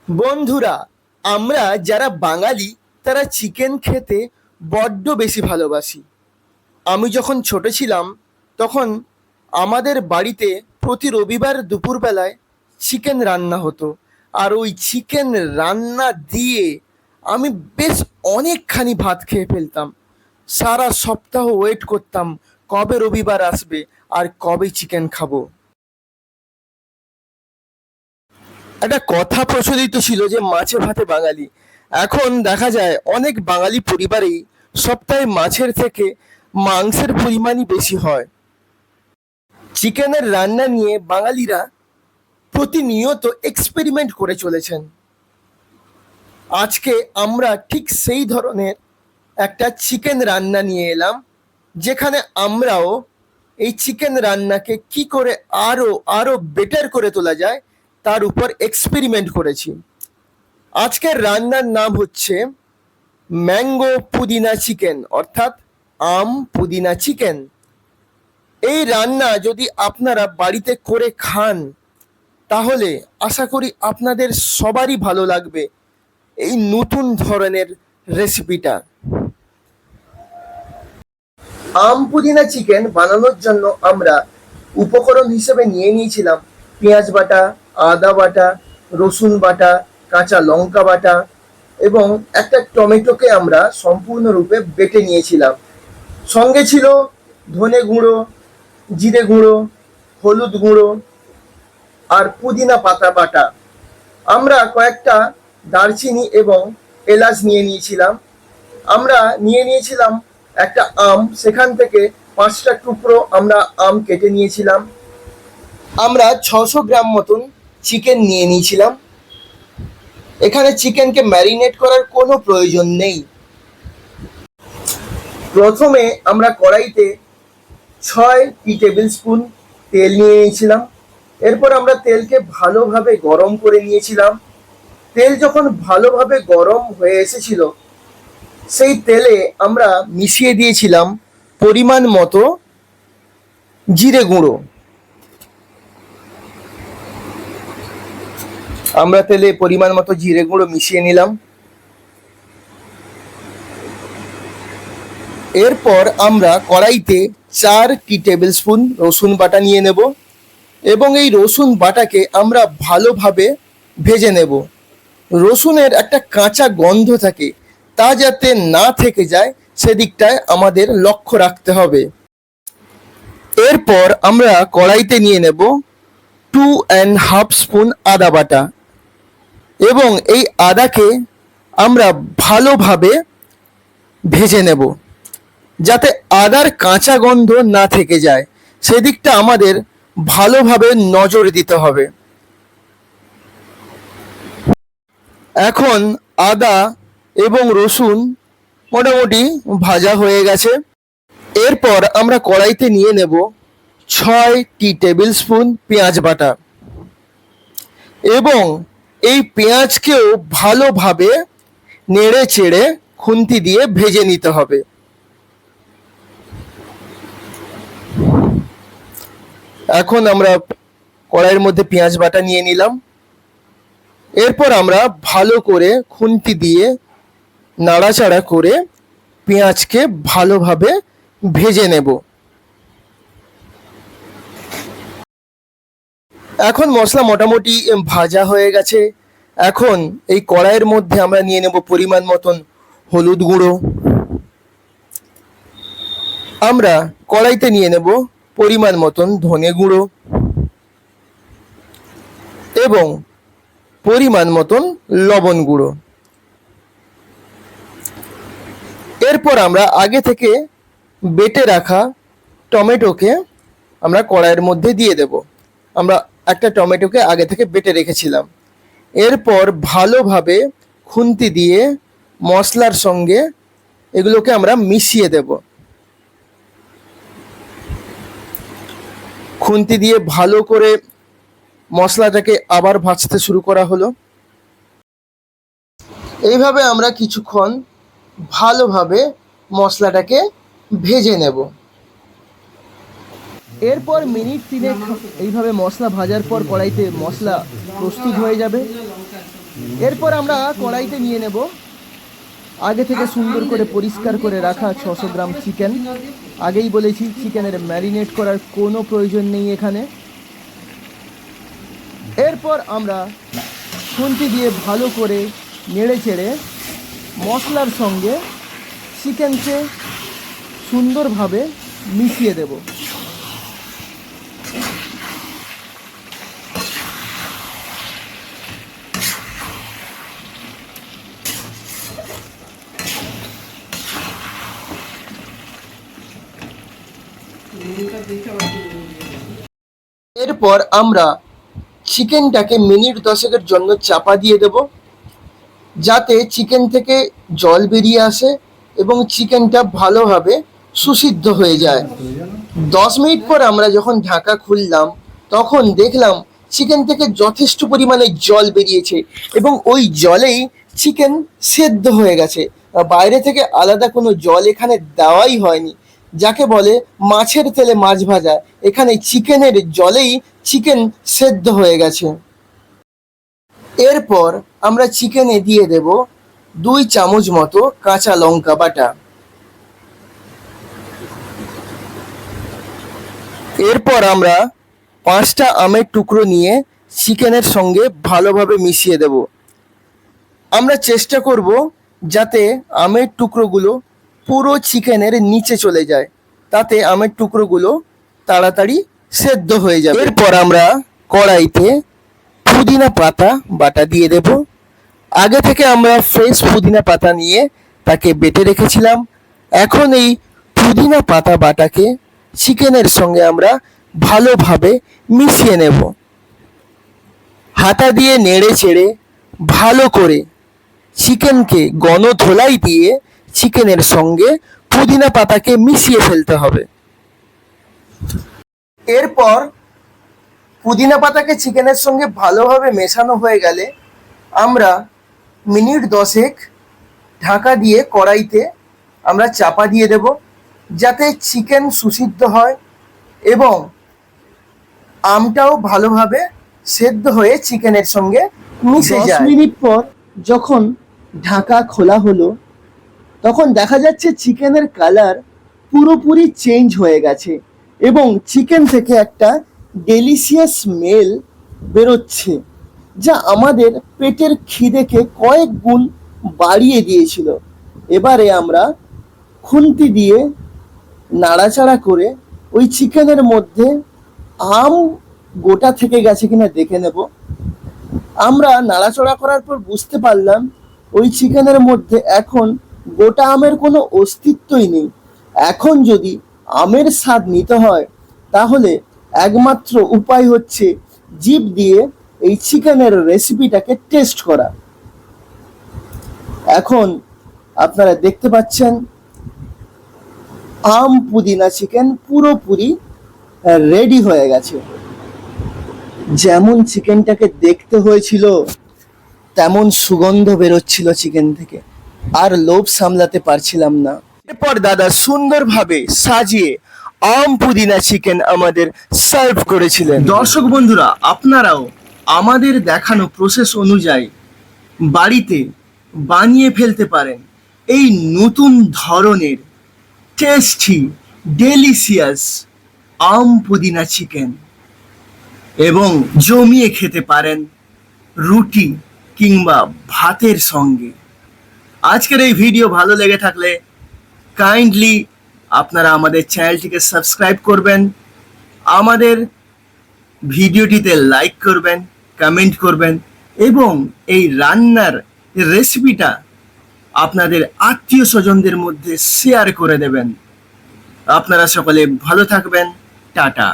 বন্ধুরা, আমরা যারা বাঙালি তারা চিকেন খেতে বড্ড বেশি ভালোবাসি। আমি যখন ছোট ছিলাম তখন আমাদের বাড়িতে প্রতি রবিবার দুপুরবেলায় চিকেন রান্না হতো। আর ওই চিকেন রান্না দিয়ে আমি বেশ অনেকখানি ভাত খেয়ে ফেলতাম। সারা সপ্তাহ ওয়েট করতাম কবে রবিবার আসবে আর কবে চিকেন খাবো। একটা কথা প্রচলিত ছিল যে মাছে ভাতে বাঙালি। এখন দেখা যায় অনেক বাঙালি পরিবারেই সপ্তাহে মাছের থেকে মাংসের পরিমাণই বেশি হয়। চিকেনের রান্না নিয়ে বাঙালিরা প্রতিনিয়ত এক্সপেরিমেন্ট করে চলেছেন। আজকে আমরা ঠিক সেই ধরনের একটা চিকেন রান্না নিয়ে এলাম, যেখানে আমরাও এই চিকেন রান্নাকে কি করে আরো আরো বেটার করে তোলা যায় তার উপর এক্সপেরিমেন্ট করেছি। আজকের রান্নার নাম হচ্ছে ম্যাঙ্গো পুদিনা চিকেন, অর্থাৎ আম পুদিনা চিকেন। এই রান্না যদি আপনারা বাড়িতে করে খান তাহলে আশা করি আপনাদের সবারই ভালো লাগবে এই নতুন ধরনের রেসিপিটা। আম পুদিনা চিকেন বানানোর জন্য আমরা উপকরণ হিসেবে নিয়ে নিয়েছিলাম পেঁয়াজ বাটা, আদা বাটা, রসুন বাটা, কাঁচা লঙ্কা বাটা এবং একটা টমেটোকে আমরা সম্পূর্ণরূপে বেটে নিয়েছিলাম। সঙ্গে ছিল ধনে গুঁড়ো, জিরে গুঁড়ো, হলুদ গুঁড়ো আর পুদিনা পাতা বাটা। আমরা কয়েকটা দারচিনি এবং এলাচ নিয়ে নিয়েছিলাম। আমরা নিয়ে নিয়েছিলাম একটা আম, সেখান থেকে 5টা টুকরো আমরা আম কেটে নিয়েছিলাম। আমরা 600 গ্রাম মতন চিকেন নিয়ে নিয়েছিলাম। এখানে চিকেনকে ম্যারিনেট করার কোনো প্রয়োজন নেই। প্রথমে আমরা কড়াইতে 6 টেবিল স্পুন তেল নিয়ে নিয়েছিলাম। এরপর আমরা তেলকে ভালোভাবে গরম করে নিয়েছিলাম। তেল যখন ভালোভাবে গরম হয়ে এসেছিল সেই তেলে আমরা মিশিয়ে দিয়েছিলাম পরিমাণ মতো জিরে গুঁড়ো। আমরা তেলে পরিমাণ মতো জিরে গুঁড়ো মিশিয়ে নিলাম। এরপর আমরা কড়াইতে 4 টেবিল স্পুন রসুন বাটা নিয়ে নেব এবং এই রসুন বাটাকে আমরা ভালোভাবে ভেজে নেব। রসুনের একটা কাঁচা গন্ধ থাকে, তা যাতে না থেকে যায় সেদিকটায় আমাদের লক্ষ্য রাখতে হবে। এরপর আমরা কড়াইতে নিয়ে নেব 2.5 স্পুন আদা বাটা এবং এই আদাকে আমরা ভালোভাবে ভেজে নেব যাতে আদার কাঁচা গন্ধ না থেকে যায়, সেদিকটা আমাদের ভালোভাবে নজর দিতে হবে। এখন আদা এবং রসুন মোটামুটি ভাজা হয়ে গেছে। এরপর আমরা কড়াইতে নিয়ে নেব 6 টেবিল স্পুন পেঁয়াজ বাটা এবং এই পেঁয়াজকেও ভালোভাবে নেড়ে চেড়ে খুন্তি দিয়ে ভেজে নিতে হবে। এখন আমরা কড়াইয়ের মধ্যে পেঁয়াজ বাটা নিয়ে নিলাম। এরপর আমরা ভালো করে খুন্তি দিয়ে নাড়াচাড়া করে পেঁয়াজকে ভালোভাবে ভেজে নেব। এখন মশলা মোটামুটি ভাজা হয়ে গেছে। এখন এই কড়াইয়ের মধ্যে আমরা নিয়ে নেব পরিমাণ মতন হলুদ গুঁড়ো। আমরা কড়াইতে নিয়ে নেব পরিমাণ মতন ধনে গুঁড়ো এবং পরিমাণ মতন লবণ গুঁড়ো। এরপর আমরা আগে থেকে বেটে রাখা টমেটোকে আমরা কড়াইয়ের মধ্যে দিয়ে দেব। আমরা একটা টমেটোকে আগে থেকে বেটে রেখেছিলাম। এরপর ভালোভাবে খুন্তি দিয়ে মশলার সঙ্গে এগুলোকে আমরা মিশিয়ে দেব। খুন্তি দিয়ে ভালো করে মশলাটাকে আবার ভাজতে শুরু করা হলো। এইভাবে আমরা কিছুক্ষণ ভালোভাবে মশলাটাকে ভেজে নেব। এরপর মিনিট 3 এইভাবে মশলা ভাজার পর কড়াইতে মশলা প্রস্তুত হয়ে যাবে। এরপর আমরা কড়াইতে নিয়ে নেব আগে থেকে সুন্দর করে পরিষ্কার করে রাখা 600 গ্রাম চিকেন। আগেই বলেছি চিকেনের ম্যারিনেট করার কোনো প্রয়োজন নেই এখানে। এরপর আমরা খুন্তি দিয়ে ভালো করে নেড়ে চেড়ে মশলার সঙ্গে চিকেনকে সুন্দরভাবে মিশিয়ে দেব। এরপর আমরা চিকেনটাকে মিনিট 10-এর জন্য চাপা দিয়ে দেব, যাতে চিকেন থেকে জল বেরিয়ে আসে এবং চিকেনটা ভালোভাবে সুসিদ্ধ হয়ে যায়। 10 মিনিট পর আমরা যখন ঢাকা খুললাম তখন দেখলাম চিকেন থেকে যথেষ্ট পরিমাণে জল বেরিয়েছে এবং ওই জলেই চিকেন সেদ্ধ হয়ে গেছে। বাইরে থেকে আলাদা কোনো জল এখানে দেওয়াই হয়নি, যাকে বলে মাছের তেলে মাছ ভাজা। এখানে চিকেনের জলেই চিকেন সেদ্ধ হয়ে গেছে। এরপর আমরা চিকেনে দিয়ে দেব 2 চামচ মতো কাঁচা লঙ্কা বাটা। এরপর আমরা 5টা আমের টুকরো নিয়ে চিকেনের সঙ্গে ভালোভাবে মিশিয়ে দেব। আমরা চেষ্টা করব যাতে আমের টুকরোগুলো পুরো চিকেনের নিচে চলে যায়, তাতে আমের টুকরোগুলো তাড়াতাড়ি সেদ্ধ হয়ে যাবে। এরপর আমরা কড়াইতে পুদিনা পাতা বাটা দিয়ে দেব। আগে থেকে আমরা ফ্রেশ পুদিনা পাতা নিয়ে তাকে বেটে রেখেছিলাম। এখন এই পুদিনা পাতা বাটাকে চিকেনের সঙ্গে আমরা ভালোভাবে মিশিয়ে নেব। হাতা দিয়ে নেড়ে চেড়ে ভালো করে চিকেনকে গণধোলাই দিয়ে চিকেনের সঙ্গে পুদিনা পাতাকে মিশিয়ে ফেলতে হবে। এরপর পুদিনা পাতাকে চিকেনের সঙ্গে ভালোভাবে মেশানো হয়ে গেলে আমরা মিনিট 10 ঢাকা দিয়ে কড়াইতে আমরা চাপা দিয়ে দেব, যাতে চিকেন সুসিদ্ধ হয় এবং আমটাও ভালোভাবে সেদ্ধ হয়ে চিকেনের সঙ্গে মিশে যায়। 10 মিনিট পর যখন ঢাকা খোলা হলো তখন দেখা যাচ্ছে চিকেনের কালার পুরোপুরি চেঞ্জ হয়ে গেছে এবং চিকেন থেকে একটা ডেলিশিয়াস স্মেল বেরোচ্ছে, যা আমাদের পেটের খিদেকে কয়েক গুণ বাড়িয়ে দিয়েছিল। এবারে আমরা খুন্তি দিয়ে নাড়াচাড়া করে ওই চিকেনের মধ্যে আম গোটা থেকে গেছে কিনা দেখে নেব। আমরা নাড়াচাড়া করার পর বুঝতে পারলাম ওই চিকেনের মধ্যে এখন গোটা আমের কোনো অস্তিত্বই নেই। এখন যদি আমের স্বাদ নিতে হয় তাহলে একমাত্র উপায় হচ্ছে জিভ দিয়ে এই চিকেনের রেসিপিটাকে টেস্ট করা। এখন আপনারা দেখতে পাচ্ছেন আম পুদিনা চিকেন পুরোপুরি রেডি হয়ে গেছে। যেমন চিকেনটাকে দেখতে হয়েছিল তেমন সুগন্ধ বেরোচ্ছিল চিকেন থেকে, আর লোভ সামলাতে পারছিলাম না। এরপর দাদা সুন্দরভাবে সাজিয়ে আম পুদিনা চিকেন আমাদের সার্ভ করেছিলেন। দর্শক বন্ধুরা, আপনারাও আমাদের দেখানো প্রসেস অনুযায়ী বাড়িতে বানিয়ে ফেলতে পারেন এই নতুন ধরনের টেস্টি ডেলিশিয়াস আম পুদিনা চিকেন এবং জমিয়ে খেতে পারেন রুটি কিংবা ভাতের সঙ্গে। আজকের এই ভিডিও ভালো লেগে থাকলে কাইন্ডলি আপনারা আমাদের চ্যানেলটিকে সাবস্ক্রাইব করবেন, আমাদের ভিডিওটিতে লাইক করবেন, কমেন্ট করবেন এবং এই রান্নার রেসিপিটা আপনাদের আত্মীয় স্বজনদের মধ্যে শেয়ার করে দেবেন। আপনারা সকলে ভালো থাকবেন। টাটা।